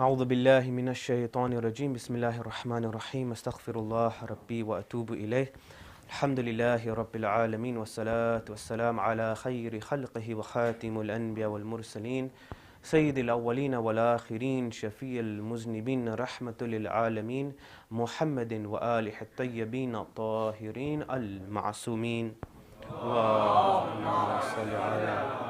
أعوذ بالله من الشيطان الرجيم بسم الله الرحمن الرحيم أستغفر الله ربي وأتوب إليه الحمد لله رب العالمين والصلاة والسلام على خير خلقه وخاتم الأنبياء والمرسلين سيد الأولين والآخرين شفيع المذنبين رحمة للعالمين محمد وآله الطيبين الطاهرين المعصومين اللهم صل على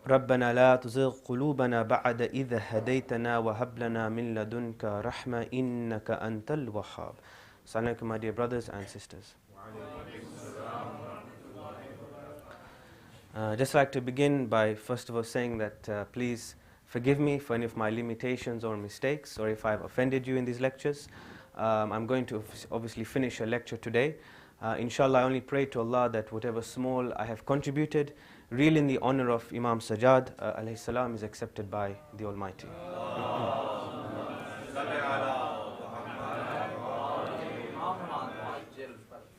ربنا لا تزغ قلوبنا بعد إذ هديتنا وهب لنا من لدنك رحمة إنك أنت الوهاب. Assalamu alaikum, my dear brothers and sisters. Just like to begin by first of all saying that please forgive me for any of my limitations or mistakes, or if I've offended you in these lectures. I'm going to obviously finish a lecture today. Inshallah, I only pray to Allah that whatever small I have contributed, really in the honor of Imam Sajjad alayhi salam, is accepted by the Almighty.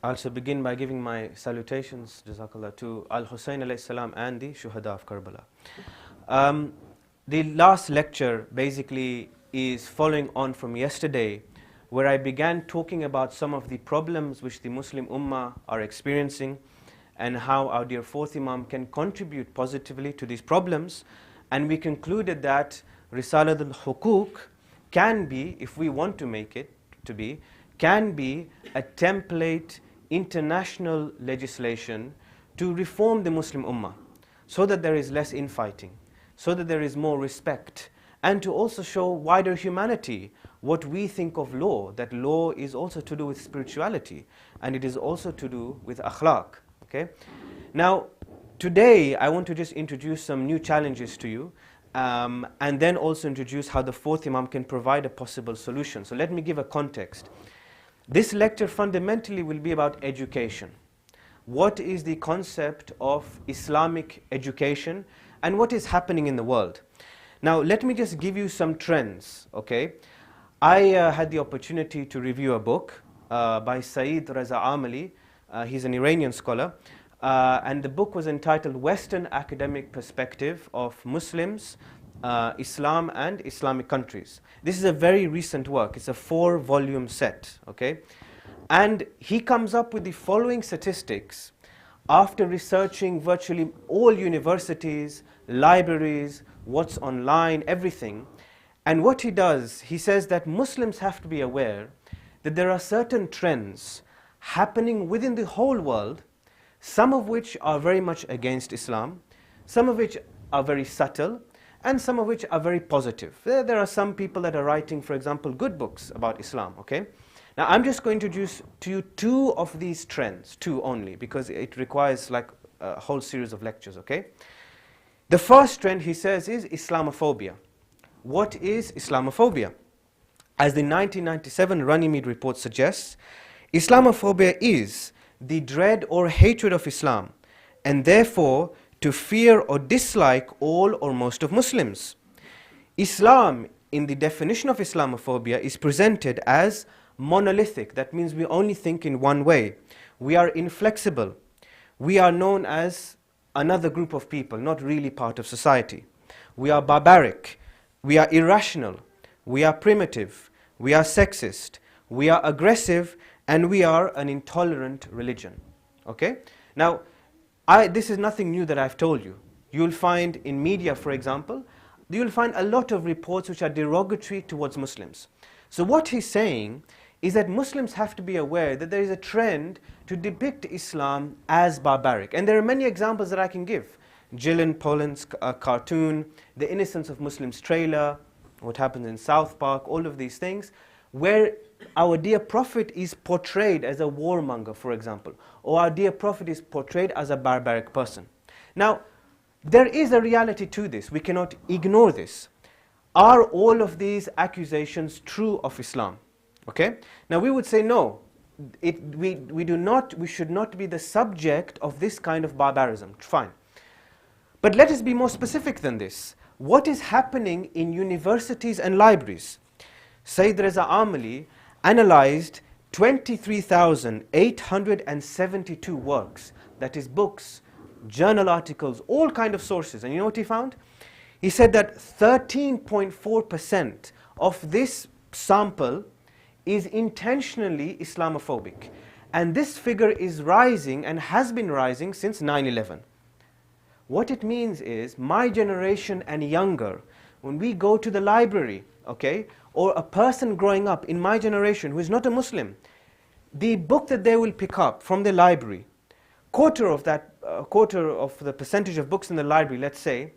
I also begin by giving my salutations, Jazakallah, to al-Husayn alayhi salam and the Shuhada of Karbala. The last lecture basically is following on from yesterday, where I began talking about some of the problems which the Muslim ummah are experiencing and how our dear fourth Imam can contribute positively to these problems. And we concluded that Risalat al-Huquq can be, if we want to make it to be, can be a template international legislation to reform the Muslim ummah, so that there is less infighting, so that there is more respect, and to also show wider humanity what we think of law, that law is also to do with spirituality, and it is also to do with akhlaq. Okay? Now, today I want to just introduce some new challenges to you, and then also introduce how the fourth Imam can provide a possible solution. So let me give a context. This lecture fundamentally will be about education. What is the concept of Islamic education, and what is happening in the world? Now, let me just give you some trends, okay? I had the opportunity to review a book by Sayyid Raza Amali. He's an Iranian scholar, and the book was entitled Western Academic Perspective of Muslims, Islam and Islamic Countries. This is a very recent work. It's a 4-volume set, okay? And he comes up with the following statistics after researching virtually all universities, libraries, what's online, everything. And what he does, he says that Muslims have to be aware that there are certain trends happening within the whole world, some of which are very much against Islam, some of which are very subtle, and some of which are very positive. There are some people that are writing, for example, good books about Islam, okay? Now, I'm just going to introduce to you 2 of these trends, 2 only, because it requires like a whole series of lectures, okay? The first trend, he says, is Islamophobia. What is Islamophobia? As the 1997 Runnymede report suggests, Islamophobia is the dread or hatred of Islam, and therefore to fear or dislike all or most of Muslims. Islam, in the definition of Islamophobia, is presented as monolithic. That means we only think in one way. We are inflexible. We are known as another group of people, not really part of society. We are barbaric. We are irrational. We are primitive. We are sexist. We are aggressive. And we are an intolerant religion. Okay? Now, this is nothing new that I've told you. You'll find in media, for example, you'll find a lot of reports which are derogatory towards Muslims. So what he's saying is that Muslims have to be aware that there is a trend to depict Islam as barbaric. And there are many examples that I can give. Gillian Poland's cartoon, The Innocence of Muslims trailer, what happens in South Park, all of these things, where our dear Prophet is portrayed as a warmonger, for example, or our dear Prophet is portrayed as a barbaric person. Now, there is a reality to this. We cannot ignore this. Are all of these accusations true of Islam? Okay? Now, we would say no. We should not be the subject of this kind of barbarism. Fine. But let us be more specific than this. What is happening in universities and libraries? Sayyid Reza Amali analyzed 23,872 works, that is books, journal articles, all kind of sources. And you know what he found? He said that 13.4% of this sample is intentionally Islamophobic. And this figure is rising and has been rising since 9/11. What it means is, my generation and younger, when we go to the library, okay, or a person growing up in my generation who is not a Muslim, the book that they will pick up from the library, quarter of the percentage of books in the library, let's say,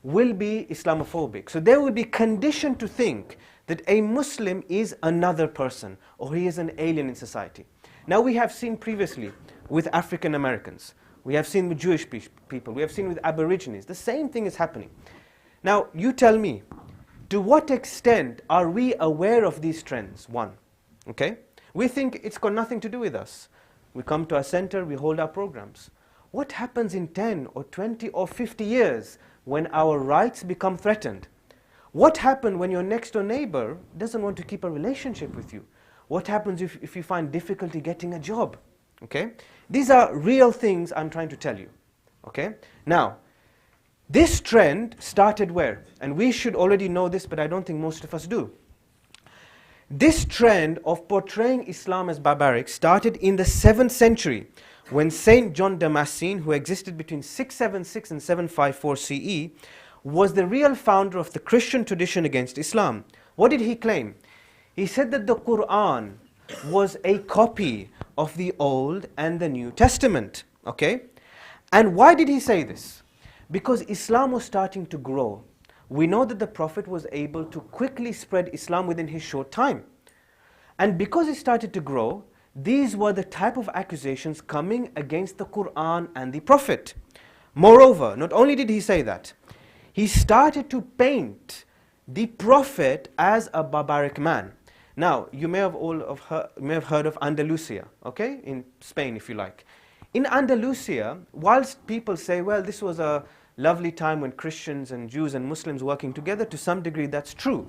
will be Islamophobic. So they will be conditioned to think that a Muslim is another person, or he is an alien in society. Now we have seen previously with African Americans, we have seen with Jewish people, we have seen with Aborigines, the same thing is happening. Now you tell me, to what extent are we aware of these trends? One, okay? We think it's got nothing to do with us. We come to our center, we hold our programs. What happens in 10 or 20 or 50 years when our rights become threatened? What happens when your next door neighbor doesn't want to keep a relationship with you? What happens if you find difficulty getting a job? Okay? These are real things I'm trying to tell you. Okay? Now, this trend started where? And we should already know this, but I don't think most of us do. This trend of portraying Islam as barbaric started in the 7th century when Saint John Damascene, who existed between 676 and 754 CE, was the real founder of the Christian tradition against Islam. What did he claim? He said that the Quran was a copy of the Old and the New Testament. Okay? And why did he say this? Because Islam was starting to grow. We know that the Prophet was able to quickly spread Islam within his short time. And because it started to grow, these were the type of accusations coming against the Quran and the Prophet. Moreover, not only did he say that, he started to paint the Prophet as a barbaric man. Now, you may have heard of Andalusia, okay, in Spain, if you like. In Andalusia, whilst people say, well, this was a lovely time when Christians and Jews and Muslims working together, to some degree that's true.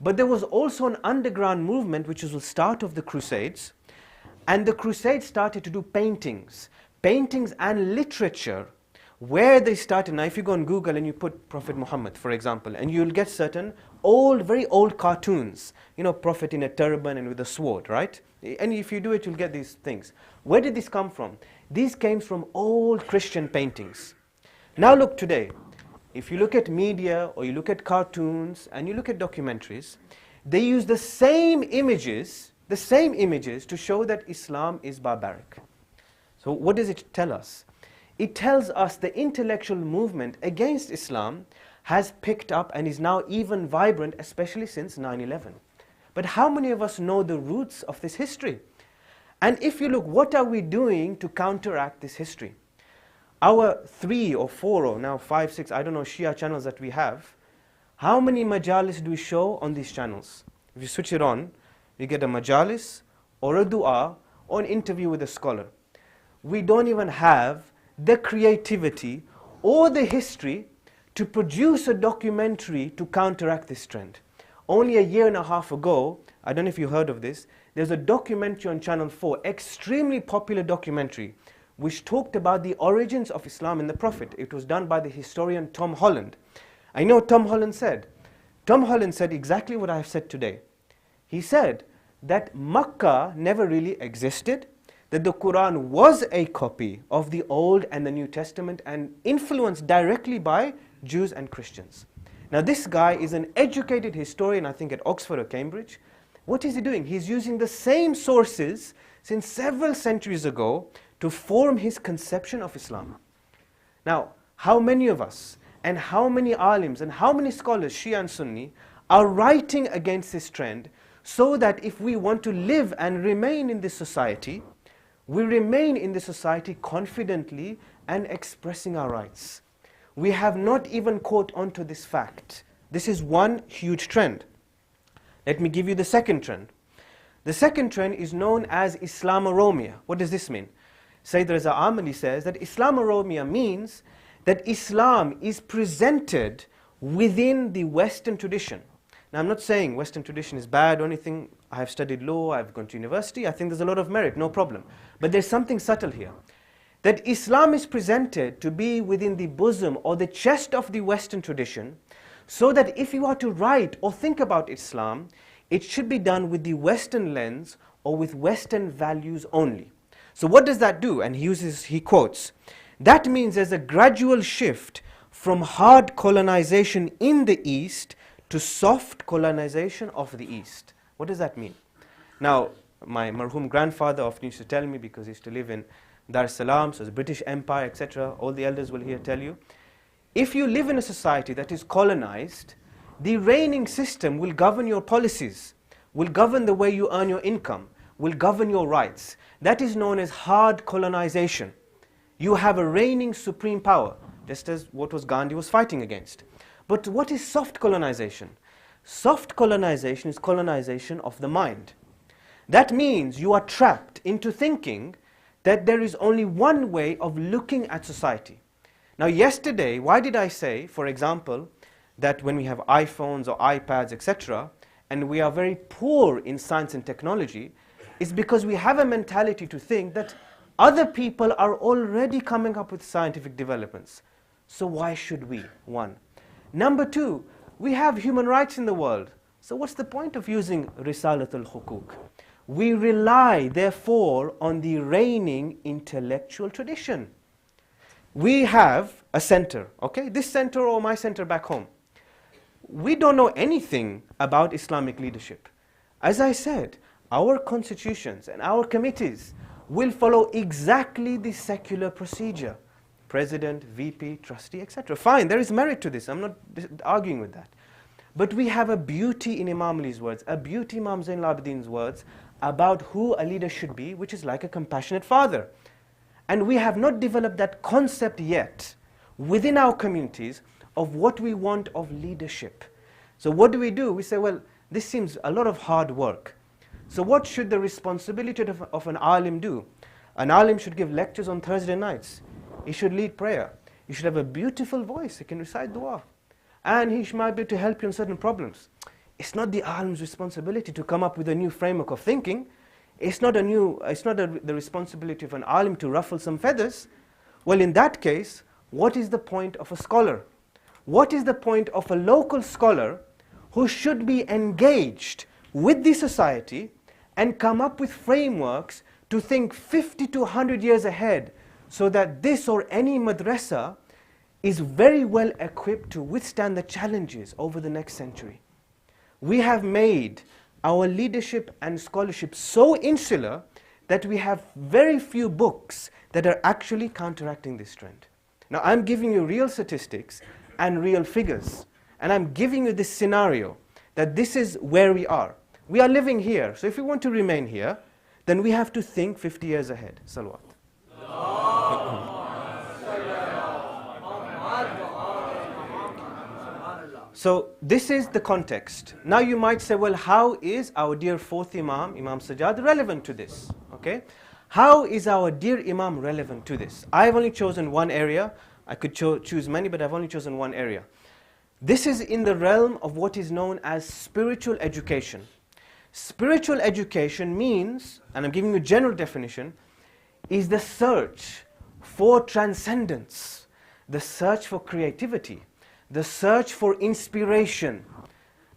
But there was also an underground movement which was the start of the Crusades, and the Crusades started to do paintings and literature, where they started. Now if you go on Google and you put Prophet Muhammad, for example, and you'll get certain old, very old cartoons, you know, Prophet in a turban and with a sword, right? And if you do it, you'll get these things. Where did this come from? These came from old Christian paintings. Now look today, if you look at media or you look at cartoons and you look at documentaries, they use the same images to show that Islam is barbaric. So what does it tell us? It tells us the intellectual movement against Islam has picked up and is now even vibrant, especially since 9/11. But how many of us know the roots of this history? And if you look, what are we doing to counteract this history? Our 3 or 4 or now 5, 6, I don't know, Shia channels that we have, how many majalis do we show on these channels? If you switch it on, you get a majalis or a dua or an interview with a scholar. We don't even have the creativity or the history to produce a documentary to counteract this trend. Only a year and a half ago, I don't know if you heard of this, there's a documentary on Channel 4, extremely popular documentary, which talked about the origins of Islam and the Prophet. It was done by the historian Tom Holland. I know what Tom Holland said. Tom Holland said exactly what I have said today. He said that Makkah never really existed, that the Quran was a copy of the Old and the New Testament and influenced directly by Jews and Christians. Now this guy is an educated historian, I think at Oxford or Cambridge. What is he doing? He's using the same sources since several centuries ago to form his conception of Islam. Now, how many of us and how many alims and how many scholars, Shia and Sunni, are writing against this trend so that if we want to live and remain in this society, we remain in this society confidently and expressing our rights. We have not even caught on to this fact. This is one huge trend. Let me give you the second trend. The second trend is known as Islamoromia. What does this mean? Sayyid Reza Amali says that Islamoromia means that Islam is presented within the Western tradition. Now I'm not saying Western tradition is bad or anything. I have studied law, I've gone to university, I think there's a lot of merit, no problem. But there's something subtle here. that Islam is presented to be within the bosom or the chest of the Western tradition, so that if you are to write or think about Islam, it should be done with the Western lens or with Western values only. So what does that do? And he quotes, that means there's a gradual shift from hard colonization in the East to soft colonization of the East. What does that mean? Now, my marhum grandfather often used to tell me, because he used to live in Dar es Salaam, so the British Empire, etc., all the elders will here tell you, if you live in a society that is colonized, the reigning system will govern your policies, will govern the way you earn your income, will govern your rights. That is known as hard colonization. You have a reigning supreme power, just as what was Gandhi was fighting against. But what is soft colonization? Soft colonization is colonization of the mind. That means you are trapped into thinking that there is only one way of looking at society. Now yesterday, why did I say, for example, that when we have iPhones or iPads, etc., and we are very poor in science and technology, is because we have a mentality to think that other people are already coming up with scientific developments. So why should we? One. Number two, we have human rights in the world. So what's the point of using Risalat al-Huquq? We rely, therefore, on the reigning intellectual tradition. We have a center, okay? This center or my center back home. We don't know anything about Islamic leadership. As I said, our constitutions and our committees will follow exactly the secular procedure. President, VP, trustee, etc. Fine, there is merit to this. I'm not arguing with that. But we have a beauty in Imam Ali's words, a beauty in Imam Zayn al-Abidin's words about who a leader should be, which is like a compassionate father. And we have not developed that concept yet within our communities of what we want of leadership. So what do? We say, well, this seems a lot of hard work. So what should the responsibility of an alim do? An alim should give lectures on Thursday nights. He should lead prayer. He should have a beautiful voice. He can recite dua. And he might be able to help you in certain problems. It's not the alim's responsibility to come up with a new framework of thinking. It's not the responsibility of an alim to ruffle some feathers. Well, in that case, what is the point of a scholar? What is the point of a local scholar who should be engaged with the society and come up with frameworks to think 50 to 100 years ahead, so that this or any madrasa is very well equipped to withstand the challenges over the next century? We have made our leadership and scholarship so insular that we have very few books that are actually counteracting this trend. Now, I'm giving you real statistics and real figures, and I'm giving you this scenario that this is where we are. We are living here, so if we want to remain here, then we have to think 50 years ahead. Salawat. So this is the context. Now you might say, well, how is our dear fourth Imam, Imam Sajjad, relevant to this? Okay? How is our dear Imam relevant to this? I've only chosen one area. I could choose many, but I've only chosen one area. This is in the realm of what is known as spiritual education. Spiritual education means, and I'm giving you a general definition, is the search for transcendence, the search for creativity, the search for inspiration,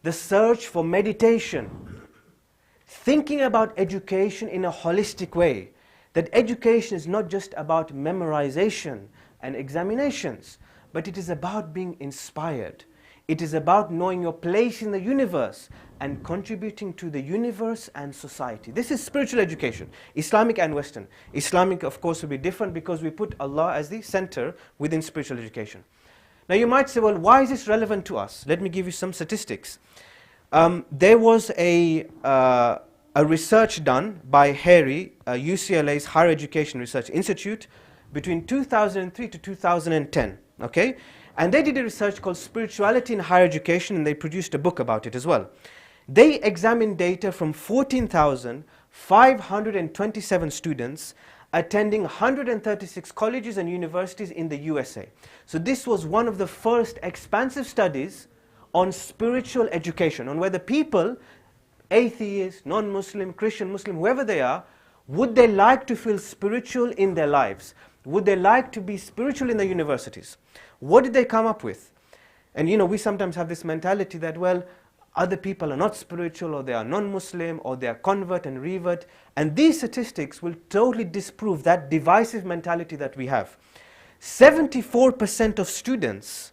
the search for meditation. Thinking about education in a holistic way, that education is not just about memorization and examinations, but it is about being inspired. It is about knowing your place in the universe and contributing to the universe and society. This is spiritual education, Islamic and Western. Islamic, of course, will be different because we put Allah as the center within spiritual education. Now you might say, well, why is this relevant to us? Let me give you some statistics. There was a research done by Harry, UCLA's Higher Education Research Institute, between 2003 to 2010. Okay? And they did a research called Spirituality in Higher Education, and they produced a book about it as well. They examined data from 14,527 students attending 136 colleges and universities in the USA. So this was one of the first expansive studies on spiritual education, on whether people, atheists, non-Muslim, Christian, Muslim, whoever they are, would they like to feel spiritual in their lives? Would they like to be spiritual in the universities? What did they come up with? And we sometimes have this mentality that, well, other people are not spiritual, or they are non-Muslim, or they are convert and revert. And these statistics will totally disprove that divisive mentality that we have. 74% of students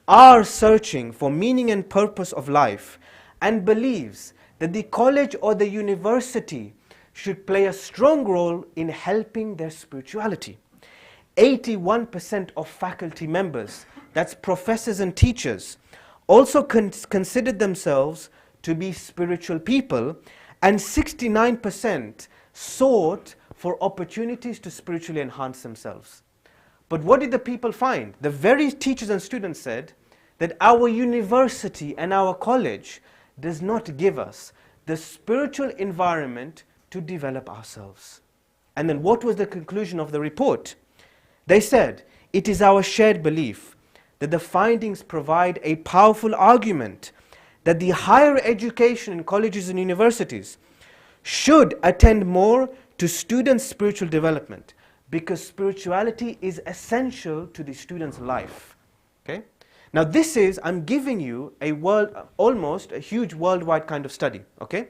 are searching for meaning and purpose of life and believes that the college or the university should play a strong role in helping their spirituality. 81% of faculty members, that's professors and teachers, also considered themselves to be spiritual people, and 69% sought for opportunities to spiritually enhance themselves. But what did the people find? The very teachers and students said that our university and our college does not give us the spiritual environment to develop ourselves. And then what was the conclusion of the report? They said, it is our shared belief that the findings provide a powerful argument that the higher education in colleges and universities should attend more to students' spiritual development, because spirituality is essential to the student's life. Okay? Now this is, I'm giving you almost a huge worldwide kind of study. Okay?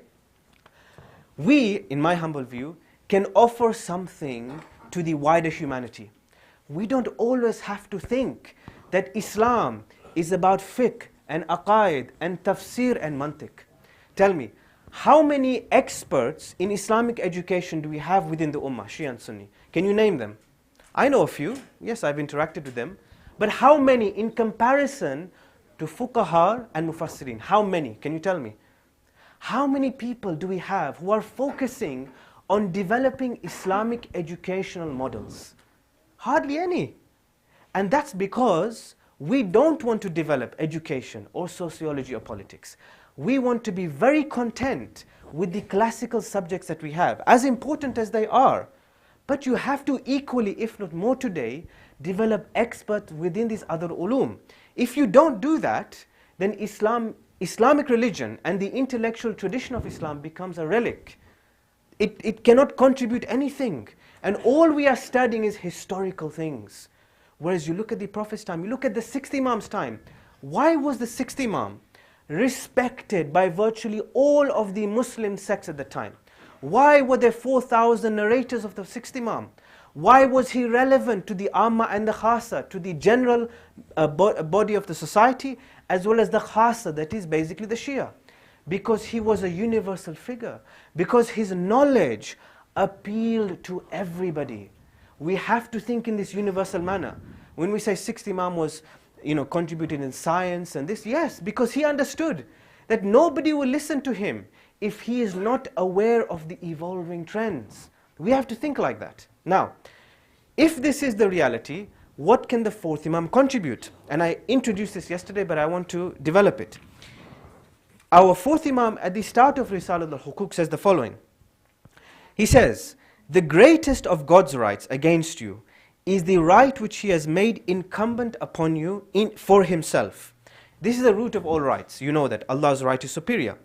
We, in my humble view, can offer something to the wider humanity. We don't always have to think that Islam is about fiqh and aqaid and tafsir and mantiq. Tell me, how many experts in Islamic education do we have within the ummah, Shia and Sunni? Can you name them? I know a few. Yes, I've interacted with them. But how many in comparison to fuqaha and mufassirin? How many? Can you tell me? How many people do we have who are focusing on developing Islamic educational models? Hardly any. And that's because we don't want to develop education or sociology or politics. We want to be very content with the classical subjects that we have, as important as they are. But you have to equally, if not more today, develop experts within these other ulum. If you don't do that, then Islamic religion and the intellectual tradition of Islam becomes a relic. It cannot contribute anything. And all we are studying is historical things. Whereas you look at the Prophet's time, you look at the sixth Imam's time. Why was the sixth Imam respected by virtually all of the Muslim sects at the time? Why were there 4,000 narrators of the sixth Imam? Why was he relevant to the Amma and the Khasa, to the general body of the society, as well as the Khasa, that is basically the Shia? Because he was a universal figure. Because his knowledge appealed to everybody. We have to think in this universal manner. When we say sixth Imam was, contributed in science and this, yes, because he understood that nobody will listen to him if he is not aware of the evolving trends. We have to think like that. Now, if this is the reality, what can the fourth Imam contribute? And I introduced this yesterday, but I want to develop it. Our fourth Imam at the start of Risalat al-Huquq says the following. He says, the greatest of God's rights against you is the right which He has made incumbent upon you for Himself. This is the root of all rights. You know that Allah's right is superior.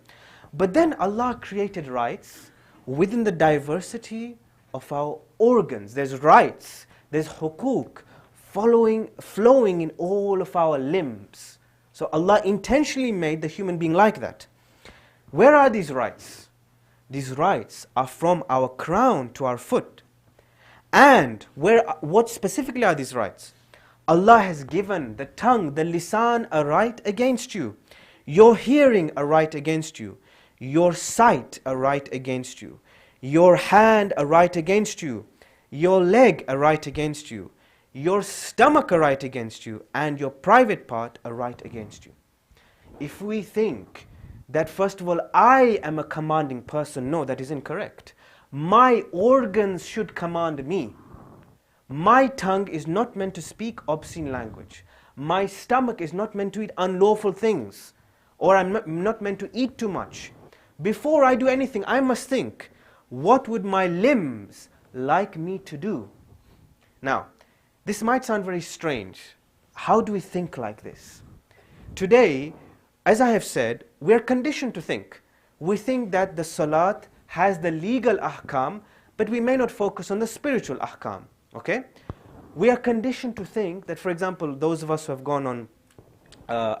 But then Allah created rights within the diversity of our organs. There's rights, there's huquq flowing in all of our limbs. So Allah intentionally made the human being like that. Where are these rights? These rights are from our crown to our foot. And what specifically are these rights? Allah has given the tongue, the lisan, a right against you. Your hearing, a right against you. Your sight, a right against you. Your hand, a right against you. Your leg, a right against you. Your stomach, a right against you. And your private part, a right against you. If we think that first of all, I am a commanding person, no, that is incorrect. My organs should command me. My tongue is not meant to speak obscene language. My stomach is not meant to eat unlawful things. Or I'm not meant to eat too much. Before I do anything, I must think, what would my limbs like me to do? Now, this might sound very strange. How do we think like this? Today, as I have said, we are conditioned to think. We think that the salat has the legal ahkam, but we may not focus on the spiritual ahkam. Okay? We are conditioned to think that, for example, those of us who have gone on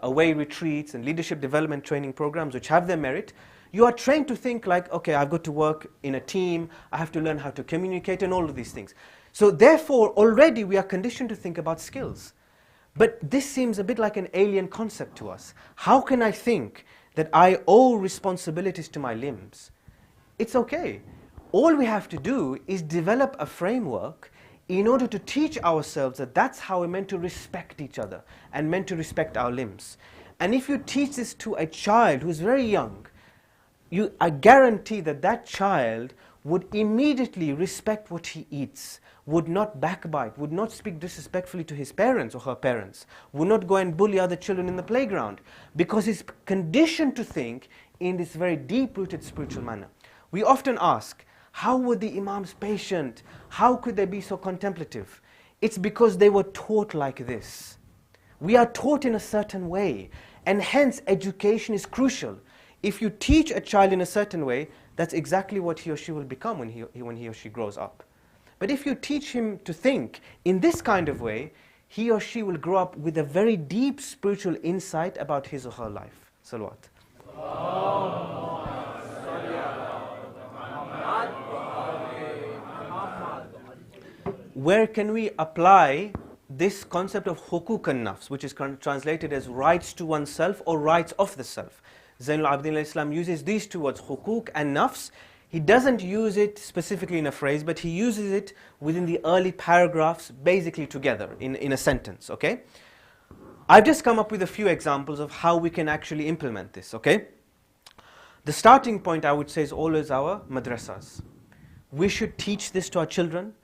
away retreats and leadership development training programs which have their merit, you are trained to think like, okay, I've got to work in a team, I have to learn how to communicate and all of these things. So therefore, already we are conditioned to think about skills. But this seems a bit like an alien concept to us. How can I think that I owe responsibilities to my limbs? It's okay. All we have to do is develop a framework in order to teach ourselves that that's how we're meant to respect each other and meant to respect our limbs. And if you teach this to a child who's very young, I guarantee that that child would immediately respect what he eats, would not backbite, would not speak disrespectfully to his parents or her parents, would not go and bully other children in the playground, because he's conditioned to think in this very deep-rooted spiritual manner. We often ask, how were the Imams patient? How could they be so contemplative? It's because they were taught like this. We are taught in a certain way, and hence education is crucial. If you teach a child in a certain way, that's exactly what he or she will become when he or she grows up. But if you teach him to think in this kind of way, he or she will grow up with a very deep spiritual insight about his or her life. Salawat. Where can we apply this concept of huquq an-nafs, which is translated as rights to oneself or rights of the self? Zayn al-Abidin uses these two words, huquq and nafs. He doesn't use it specifically in a phrase, but he uses it within the early paragraphs, basically together in a sentence, okay? I've just come up with a few examples of how we can actually implement this, okay? The starting point, I would say, is always our madrasas. We should teach this to our children.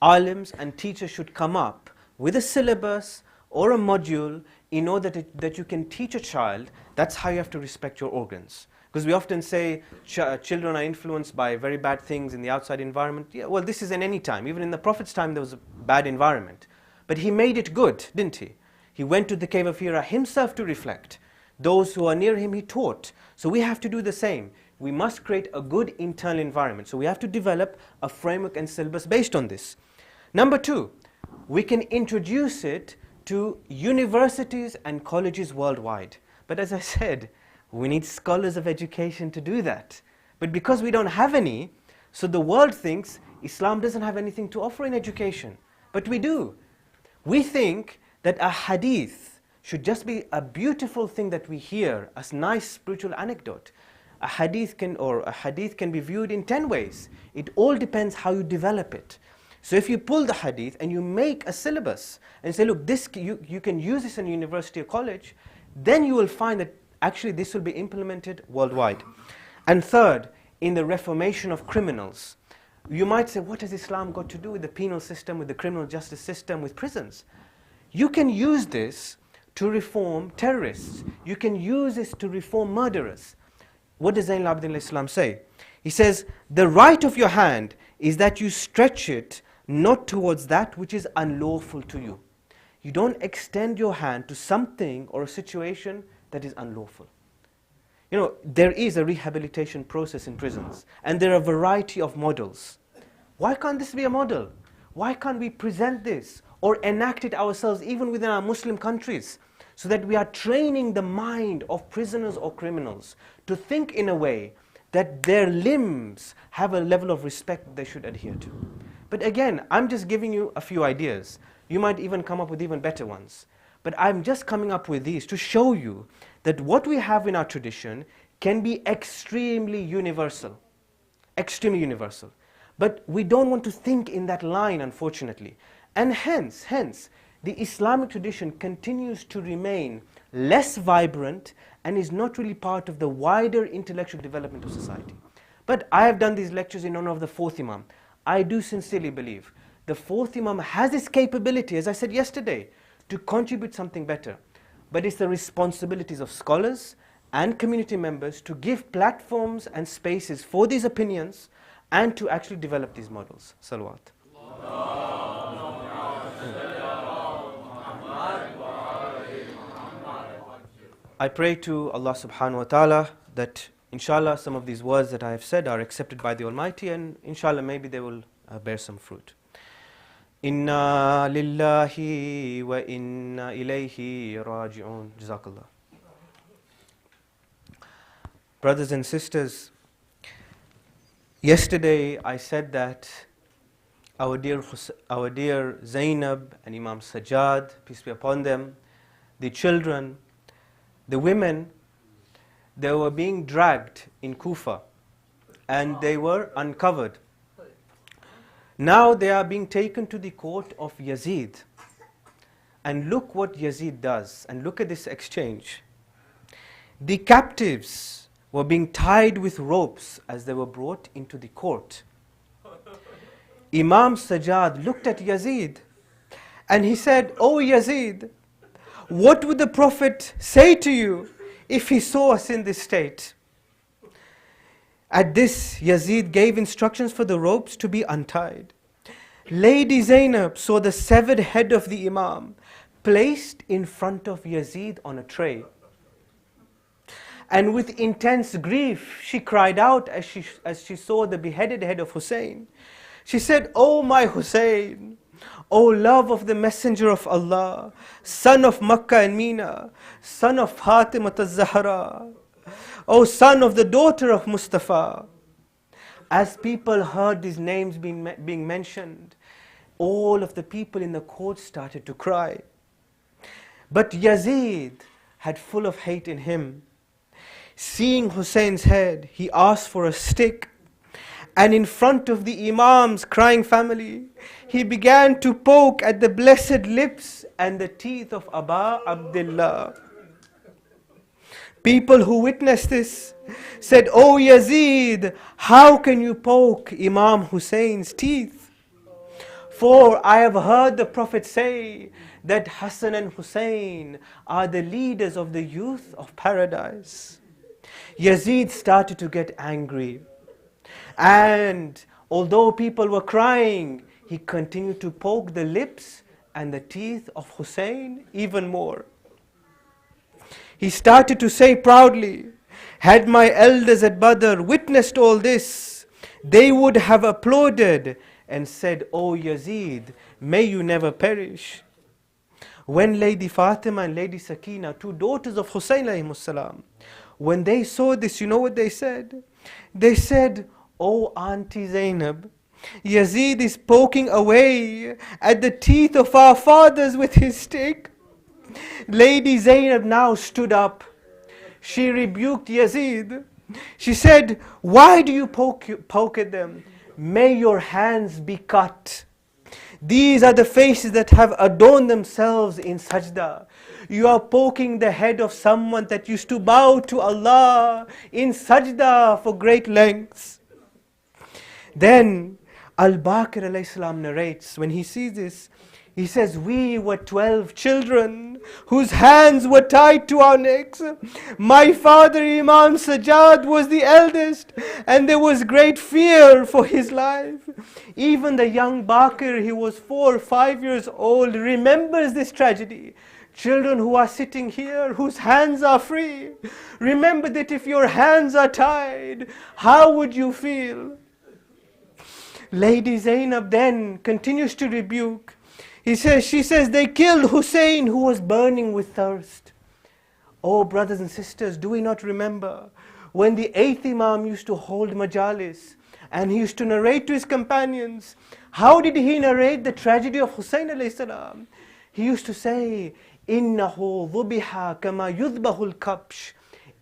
Alims and teachers should come up with a syllabus or a module in order that you can teach a child that's how you have to respect your organs. Because we often say children are influenced by very bad things in the outside environment. Yeah, well, this is in any time. Even in the Prophet's time, there was a bad environment. But he made it good, didn't he? He went to the cave of Hira himself to reflect. Those who are near him, he taught. So we have to do the same. We must create a good internal environment. So we have to develop a framework and syllabus based on this. Number two, we can introduce it to universities and colleges worldwide. But as I said, we need scholars of education to do that. But because we don't have any, so the world thinks Islam doesn't have anything to offer in education. But we do. We think that a hadith should just be a beautiful thing that we hear, a nice spiritual anecdote. A hadith can be viewed in 10 ways. It all depends how you develop it. So if you pull the hadith and you make a syllabus and say, look, you can use this in a university or college, then you will find that actually this will be implemented worldwide. And third, in the reformation of criminals, you might say, what has Islam got to do with the penal system, with the criminal justice system, with prisons? You can use this to reform terrorists. You can use this to reform murderers. What does Zayn al-Abidin say? He says, the right of your hand is that you stretch it not towards that which is unlawful to you. You don't extend your hand to something or a situation that is unlawful. You know, there is a rehabilitation process in prisons, and there are a variety of models. Why can't this be a model? Why can't we present this or enact it ourselves even within our Muslim countries, so that we are training the mind of prisoners or criminals to think in a way that their limbs have a level of respect that they should adhere to. But again, I'm just giving you a few ideas. You might even come up with even better ones. But I'm just coming up with these to show you that what we have in our tradition can be extremely universal. Extremely universal. But we don't want to think in that line, unfortunately. And hence, the Islamic tradition continues to remain less vibrant and is not really part of the wider intellectual development of society. But I have done these lectures in honor of the fourth Imam. I do sincerely believe the fourth Imam has this capability, as I said yesterday, to contribute something better. But it's the responsibilities of scholars and community members to give platforms and spaces for these opinions and to actually develop these models. Salawat. I pray to Allah subhanahu wa ta'ala that inshallah some of these words that I have said are accepted by the Almighty, and inshallah maybe they will bear some fruit. Inna lillahi wa inna ilayhi raji'un. Jazakallah. Brothers and sisters, yesterday I said that our dear Zaynab and Imam Sajjad, peace be upon them, the children, the women, they were being dragged in Kufa and they were uncovered. Now they are being taken to the court of Yazid. And look what Yazid does, and look at this exchange. The captives were being tied with ropes as they were brought into the court. Imam Sajjad looked at Yazid and he said, "O Yazid, what would the Prophet say to you if he saw us in this state?" At this, Yazid gave instructions for the ropes to be untied. Lady Zaynab saw the severed head of the Imam placed in front of Yazid on a tray. And with intense grief, she cried out as she saw the beheaded head of Hussein. She said, "Oh my Hussein, O love of the Messenger of Allah, son of Makkah and Mina, son of Fatima al-Zahra, O son of the daughter of Mustafa." As people heard these names being mentioned, all of the people in the court started to cry. But Yazid had full of hate in him. Seeing Hussein's head, he asked for a stick, and in front of the Imam's crying family, he began to poke at the blessed lips and the teeth of Aba Abdullah. People who witnessed this said, "O Yazid, how can you poke Imam Hussein's teeth? For I have heard the Prophet say that Hassan and Hussein are the leaders of the youth of paradise." Yazid started to get angry. And although people were crying, he continued to poke the lips and the teeth of Hussein even more. He started to say proudly, "Had my elders at Badr witnessed all this, they would have applauded and said, 'O Yazid, may you never perish.'" When Lady Fatima and Lady Sakina, two daughters of Hussein alayhi salam, when they saw this, you know what they said? They said, "O Auntie Zaynab, Yazid is poking away at the teeth of our fathers with his stick." Lady Zaynab now stood up. She rebuked Yazid. She said, "Why do you poke at them? May your hands be cut. These are the faces that have adorned themselves in sajda. You are poking the head of someone that used to bow to Allah in sajda for great lengths." Then Al-Baqir alayhi salam narrates, when he sees this, he says, "We were 12 children whose hands were tied to our necks. My father Imam Sajjad was the eldest, and there was great fear for his life." Even the young Baqir, he was 4 or 5 years old, remembers this tragedy. Children who are sitting here, whose hands are free, remember that if your hands are tied, how would you feel? Lady Zaynab then continues to rebuke. She says, "They killed Hussein who was burning with thirst." Oh, brothers and sisters, do we not remember when the 8th Imam used to hold majalis and he used to narrate to his companions? How did he narrate the tragedy of Hussein alayhi salam? He used to say, "Innahu dhubiha kama yudhbahu al-kabsh."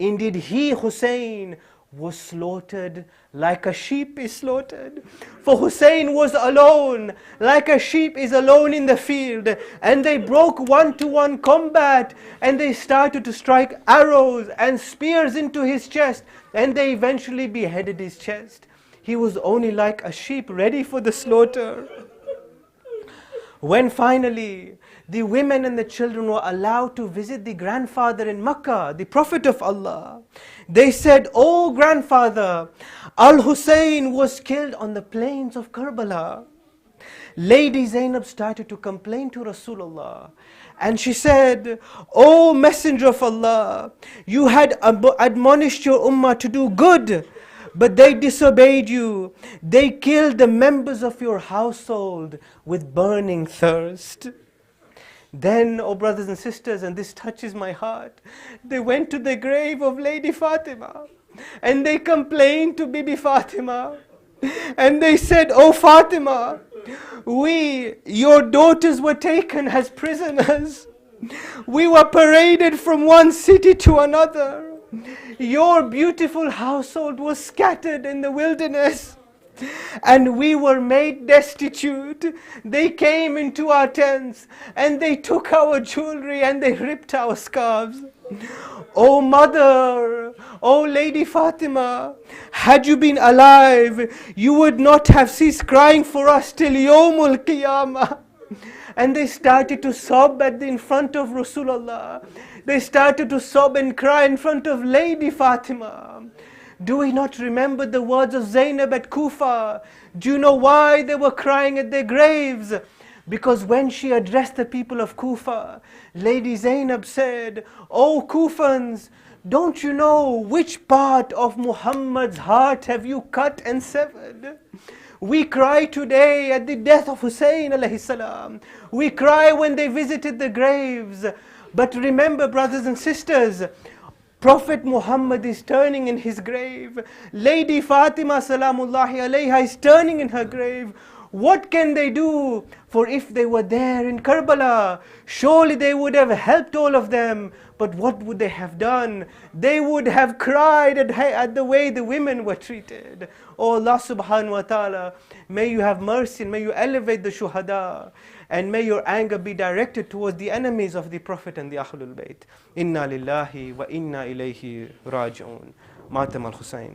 Indeed, he, Hussein, was slaughtered like a sheep is slaughtered. For Hussein was alone, like a sheep is alone in the field. And they broke one-to-one combat, and they started to strike arrows and spears into his chest, and they eventually beheaded his chest. He was only like a sheep ready for the slaughter. When finally the women and the children were allowed to visit the grandfather in Makkah, the Prophet of Allah, they said, "Oh grandfather, Al-Hussein was killed on the plains of Karbala." Lady Zaynab started to complain to Rasulullah, and she said, "O Messenger of Allah, you had admonished your ummah to do good, but they disobeyed you. They killed the members of your household with burning thirst. Then, oh brothers and sisters, and this touches my heart, they went to the grave of Lady Fatima and they complained to Bibi Fatima. And they said, "Oh Fatima, your daughters were taken as prisoners. We were paraded from one city to another. Your beautiful household was scattered in the wilderness. And we were made destitute. They came into our tents and they took our jewelry and they ripped our scarves. Oh mother, oh Lady Fatima, had you been alive, you would not have ceased crying for us till Yawmul Qiyamah." And they started to sob in front of Rasulullah. They started to sob and cry in front of Lady Fatima. Do we not remember the words of Zaynab at Kufa? Do you know why they were crying at their graves? Because when she addressed the people of Kufa, Lady Zaynab said, "Oh Kufans, don't you know which part of Muhammad's heart have you cut and severed? We cry today at the death of Hussein alayhi salam. We cry when they visited the graves. But remember, brothers and sisters, Prophet Muhammad is turning in his grave. Lady Fatima salamullahi alayha is turning in her grave. What can they do? For if they were there in Karbala, surely they would have helped all of them. But what would they have done? They would have cried at the way the women were treated. Oh Allah subhanahu wa ta'ala, may you have mercy and may you elevate the shuhada. And may your anger be directed towards the enemies of the Prophet and the Ahlul Bayt. Inna lillahi wa inna ilayhi raji'un. Matam al-Husayn.